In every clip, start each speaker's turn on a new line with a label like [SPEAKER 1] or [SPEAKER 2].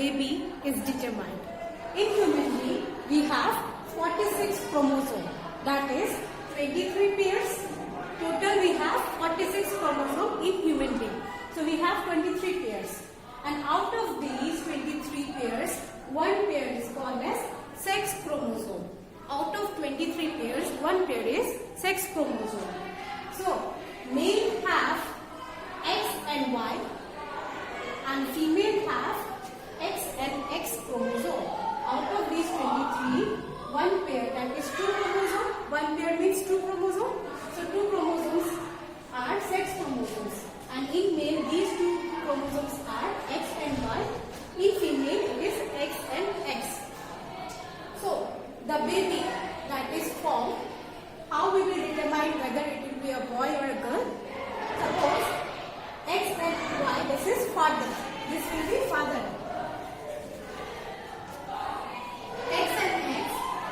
[SPEAKER 1] baby is determined. In human being, we have 46 chromosomes. That is 23 pairs. Total we have 46 chromosomes in human being. So we have 23 pairs. And out of these 23 pairs, one pair is called as sex chromosome. Out of 23 pairs, one pair is sex chromosome. So male have X and Y and female have X and X chromosome. Out of these 23, one pair, that is 2 chromosomes. One pair means 2 chromosomes. So 2 chromosomes are sex chromosomes. And in male, these 2 chromosomes are X and Y. In female, it is X and X. So the baby that is formed, how we will determine whether it will be a boy or a girl? Suppose X and Y, this is father. This will be father. X and X,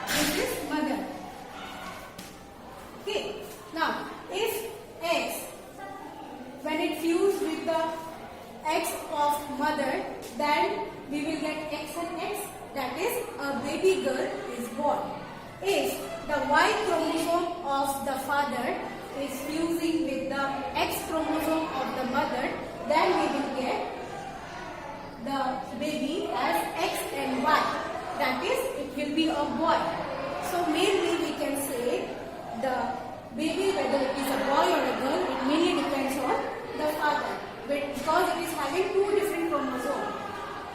[SPEAKER 1] this is mother. Okay. Now, if X, when it fused with the X of mother, then we will get X and X. That is, a baby girl is born. If the Y chromosome of the father is fusing with the X chromosome of the mother, then we will get the baby as X and Y. That is, it will be a boy. So mainly we can say the baby, whether it is a boy or a girl, it mainly depends on the father. But because it is having 2 different chromosomes.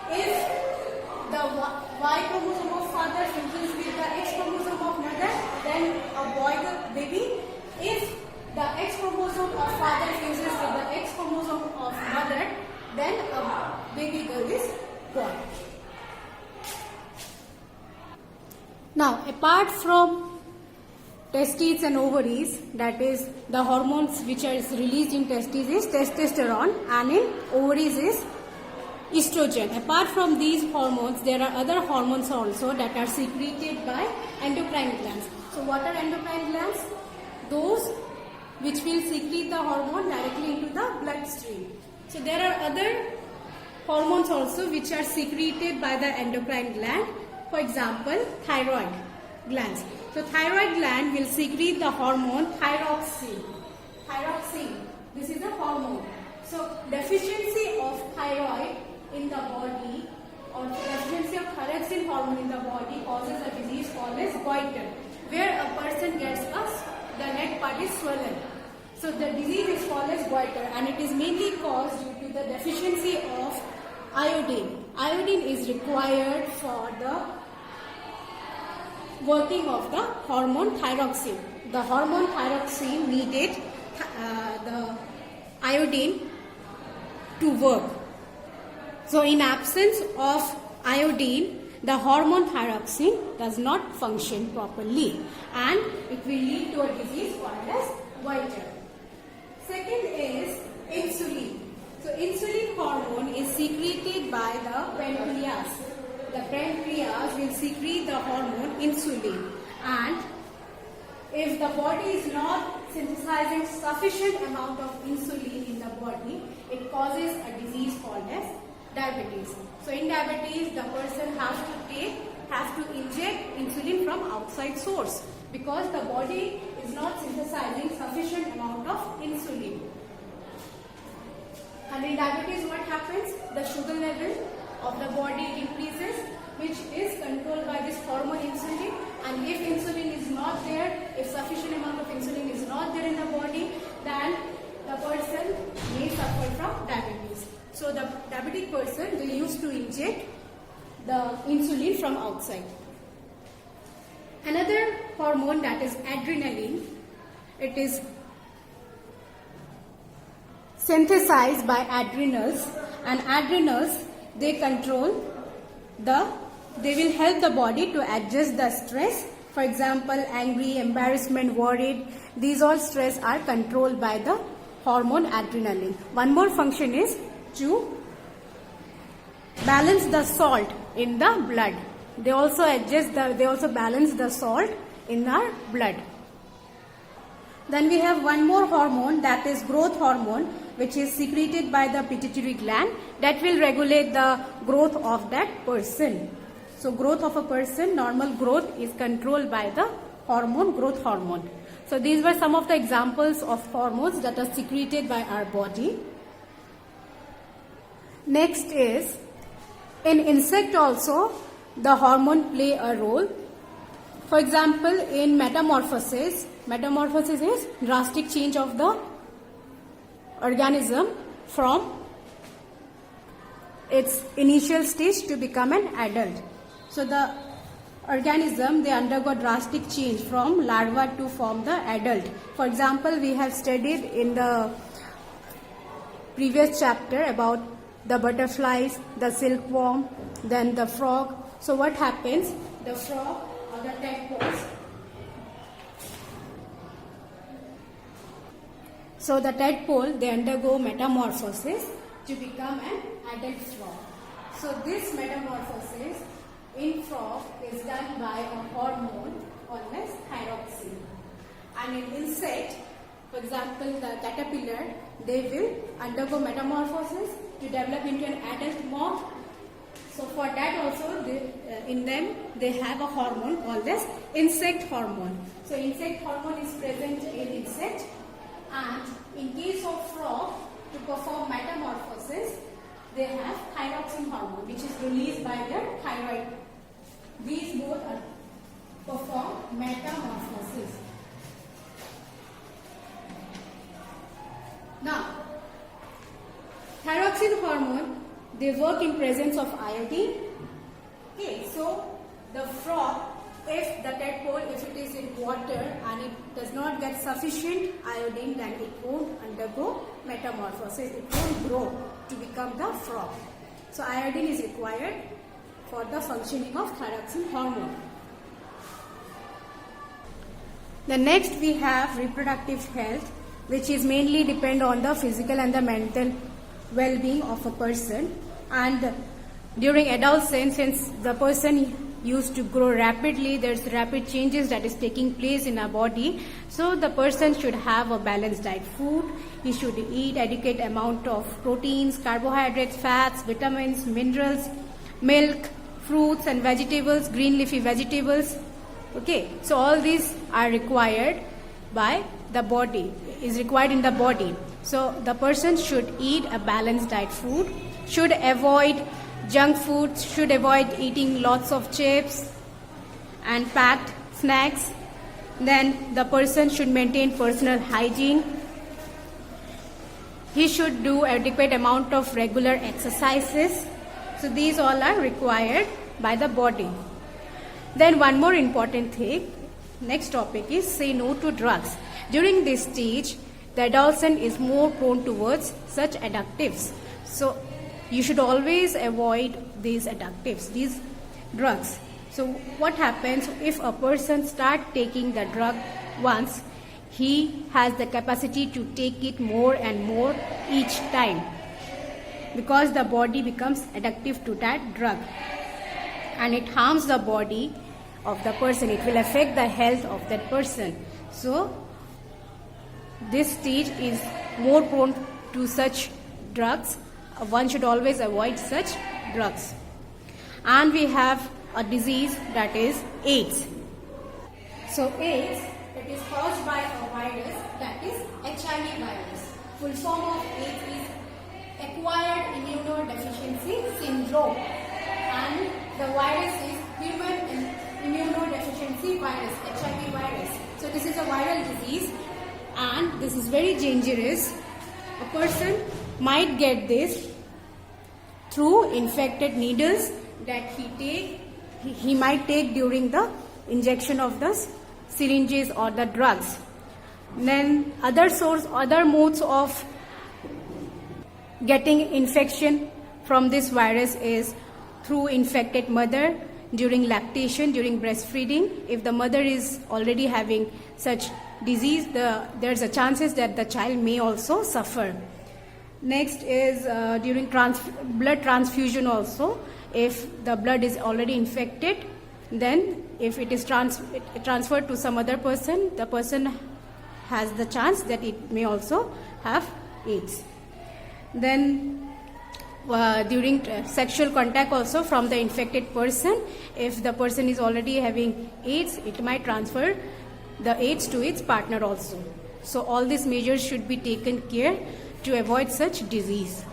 [SPEAKER 1] If the Y chromosome of father fuses with the X chromosome of mother, then a boy baby. If the X chromosome of father fuses with the X chromosome of mother, then a baby girl is born. Now, apart from testes and ovaries, that is the hormones which are released in testes is testosterone, and in ovaries is estrogen. Apart from these hormones, there are other hormones also that are secreted by endocrine glands. So what are endocrine glands? Those which will secrete the hormone directly into the bloodstream. So there are other hormones also which are secreted by the endocrine gland. For example, thyroid glands. So thyroid gland will secrete the hormone thyroxine. Thyroxine, this is a hormone. So deficiency of thyroid in the body or deficiency of thyroxine hormone in the body causes a disease called as goiter, where a person gets the neck part is swollen. So the disease is called as goiter, and it is mainly caused due to the deficiency of iodine. Iodine is required for the working of the hormone thyroxine. The hormone thyroxine needed the iodine to work. So in absence of iodine, the hormone thyroxine does not function properly, and it will lead to a disease called as goiter. Second is insulin. So insulin hormone is secreted by the pancreas. The pancreas will secrete the hormone insulin, and if the body is not synthesizing sufficient amount of insulin in the body, it causes a disease called as diabetes. So in diabetes, the person has to inject insulin from outside source because the body is not synthesizing sufficient amount of insulin. And in diabetes, what happens? The sugar level of the body increases, which is controlled by this hormone insulin. And if insulin is not there, if sufficient amount of insulin is not there in the body, then the person may suffer from diabetes. So the diabetic person will use to inject the insulin from outside. Another hormone, that is adrenaline, it is synthesized by adrenals, and adrenals, they will help the body to adjust the stress. For example, angry, embarrassment, worried, these all stress are controlled by the hormone adrenaline. One more function is to balance the salt in the blood. They also balance the salt in our blood. Then we have one more hormone, that is growth hormone. which is secreted by the pituitary gland that will regulate the growth of that person. So growth of a person, normal growth is controlled by the hormone, growth hormone. So these were some of the examples of hormones that are secreted by our body. Next is, in insect also, the hormone play a role. For example, in metamorphosis is drastic change of the organism from its initial stage to become an adult. So the organism, they undergo drastic change from larva to form the adult. For example, we have studied in the previous chapter about the butterflies, the silkworm, then the frog. So what happens? The frog or the tadpoles. So the tadpole, they undergo metamorphosis to become an adult frog. So this metamorphosis in frog is done by a hormone called as thyroxine. And in insect, for example, the caterpillar, they will undergo metamorphosis to develop into an adult moth. So for that also, in them, they have a hormone called as insect hormone. So insect hormone is present in insect, and in case of frog, to perform metamorphosis, they have thyroxine hormone, which is released by their thyroid. These both are perform metamorphosis. Now, thyroxine hormone, they work in presence of iodine. Okay, so the frog, if the tadpole, if it is in water and it does not get sufficient iodine, then it won't undergo metamorphosis. It won't grow to become the frog. So iodine is required for the functioning of thyroxine hormone. The next we have reproductive health, which is mainly depend on the physical and the mental well-being of a person. And during adolescence, since the person used to grow rapidly, there's rapid changes that is taking place in our body. So the person should have a balanced diet food. He should eat adequate amount of proteins, carbohydrates, fats, vitamins, minerals, milk, fruits and vegetables, green leafy vegetables. Okay, so all these are required by the body, is required in the body. So the person should eat a balanced diet food, should avoid junk food, should avoid eating lots of chips and packed snacks. Then the person should maintain personal hygiene. He should do adequate amount of regular exercises. So these all are required by the body. Then one more important thing, next topic is say no to drugs. During this stage, the adolescent is more prone towards such addictives. So you should always avoid these addictives, these drugs. So what happens if a person starts taking the drug once, he has the capacity to take it more and more each time, because the body becomes addictive to that drug and it harms the body of the person. It will affect the health of that person. So this stage is more prone to such drugs. One should always avoid such drugs. And we have a disease that is AIDS. So AIDS, it is caused by a virus that is HIV virus. Full form of AIDS is acquired immunodeficiency syndrome, and the virus is human immunodeficiency virus, HIV virus. So this is a viral disease and this is very dangerous. A person might get this through infected needles that he might take during the injection of the syringes or the drugs. Then other modes of getting infection from this virus is through infected mother during lactation, during breastfeeding. If the mother is already having such disease, there's a chances that the child may also suffer. Next is during blood transfusion also. If the blood is already infected, then if it is transferred to some other person, the person has the chance that it may also have AIDS. Then during sexual contact also from the infected person, if the person is already having AIDS, it might transfer the AIDS to its partner also. So all these measures should be taken care to avoid such disease.